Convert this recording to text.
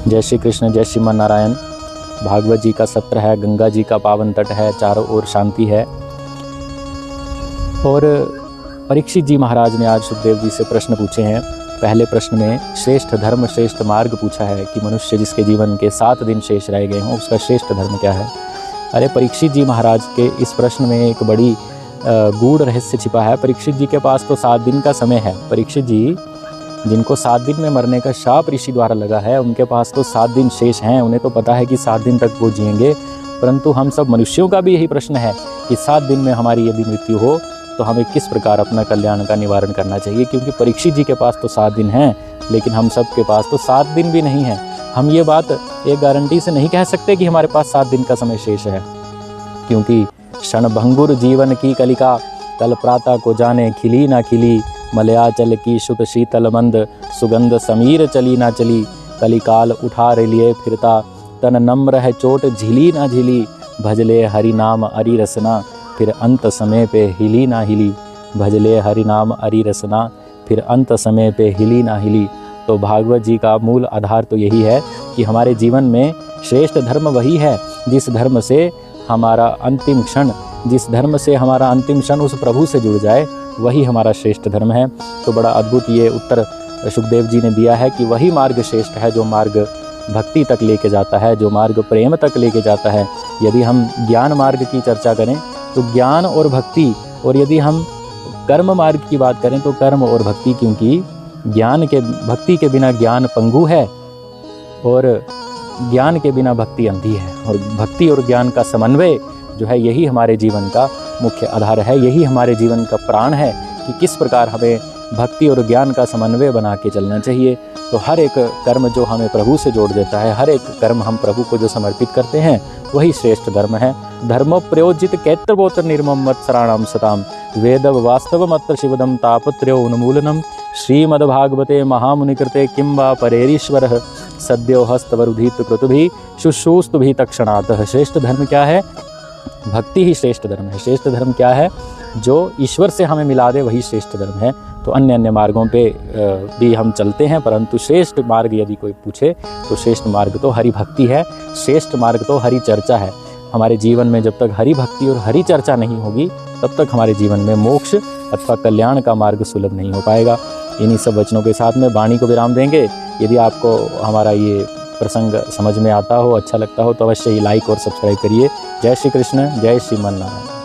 जय श्री कृष्ण, जय श्रीमन नारायण। भागवत जी का सत्र है, गंगा जी का पावन तट है, चारों ओर शांति है। और परीक्षित जी महाराज ने आज सुखदेव जी से प्रश्न पूछे हैं। पहले प्रश्न में श्रेष्ठ धर्म, श्रेष्ठ मार्ग पूछा है कि मनुष्य जिसके जीवन के 7 दिन शेष रह गए हों, उसका श्रेष्ठ धर्म क्या है। अरे परीक्षित जी महाराज के इस प्रश्न में एक बड़ी गूढ़ रहस्य छिपा है। परीक्षित जी के पास तो 7 दिन का समय है। परीक्षित जी जिनको 7 दिन में मरने का शाप ऋषि द्वारा लगा है, उनके पास तो 7 दिन शेष हैं। उन्हें तो पता है कि 7 दिन तक वो जिएंगे। परंतु हम सब मनुष्यों का भी यही प्रश्न है कि 7 दिन में हमारी यदि मृत्यु हो तो हमें किस प्रकार अपना कल्याण का निवारण करना चाहिए। क्योंकि परीक्षित जी के पास तो 7 दिन हैं, लेकिन हम सब के पास तो 7 दिन भी नहीं है। हम ये बात एक गारंटी से नहीं कह सकते कि हमारे पास 7 दिन का समय शेष है, क्योंकि क्षण भंगुर जीवन की कलिका, कल प्रातः को जाने खिली ना खिली, मलयाचल की शुत शीतल मंद, सुगंध समीर चली ना चली, कलिकाल उठा रे लिए फिरता, तन नम्र है चोट झिली ना झिली, भजले हरि नाम अरि रसना, फिर अंत समय पे हिली ना हिली, भजले हरि नाम अरि रसना, फिर अंत समय पे हिली ना हिली। तो भागवत जी का मूल आधार तो यही है कि हमारे जीवन में श्रेष्ठ धर्म वही है जिस धर्म से हमारा अंतिम क्षण उस प्रभु से जुड़ जाए, वही हमारा श्रेष्ठ धर्म है। तो बड़ा अद्भुत ये उत्तर सुखदेव जी ने दिया है कि वही मार्ग श्रेष्ठ है जो मार्ग भक्ति तक लेके जाता है, जो मार्ग प्रेम तक लेके जाता है। यदि हम ज्ञान मार्ग की चर्चा करें तो ज्ञान और भक्ति, और यदि हम कर्म मार्ग की बात करें तो कर्म और भक्ति, क्योंकि भक्ति के बिना ज्ञान पंगु है और ज्ञान के बिना भक्ति अंधी है। और भक्ति और ज्ञान का समन्वय जो है, यही हमारे जीवन का मुख्य आधार है, यही हमारे जीवन का प्राण है कि किस प्रकार हमें भक्ति और ज्ञान का समन्वय बना के चलना चाहिए। तो हर एक कर्म जो हमें प्रभु से जोड़ देता है, हर एक कर्म हम प्रभु को जो समर्पित करते हैं, वही श्रेष्ठ धर्म है। धर्मो प्रयोजित कैत्रवोत्र निर्मम मत्सराणाम सताम, वेद वास्तव मत्र शिवदम तापत्र्यो उन्मूलनम, श्रीमद्भागवते महामुनिकृते किं वा परेरीश्वर, सद्यो हस्तवरुधित कृतुभि शुश्रूस्तुभि तत्क्षणातः। श्रेष्ठ धर्म क्या है? भक्ति ही श्रेष्ठ धर्म है। श्रेष्ठ धर्म क्या है? जो ईश्वर से हमें मिला दे, वही श्रेष्ठ धर्म है। तो अन्य मार्गों पे भी हम चलते हैं, परंतु श्रेष्ठ मार्ग यदि कोई पूछे तो श्रेष्ठ मार्ग तो हरि भक्ति है, श्रेष्ठ मार्ग तो हरि चर्चा है। हमारे जीवन में जब तक हरि भक्ति और हरि चर्चा नहीं होगी, तब तक हमारे जीवन में मोक्ष अथवा कल्याण का मार्ग सुलभ नहीं हो पाएगा। इन्हीं सब वचनों के साथ में वाणी को विराम देंगे। यदि आपको हमारा ये प्रसंग समझ में आता हो, अच्छा लगता हो, तो अवश्य ही लाइक और सब्सक्राइब करिए। जय श्री कृष्ण, जय श्रीमन नारायण।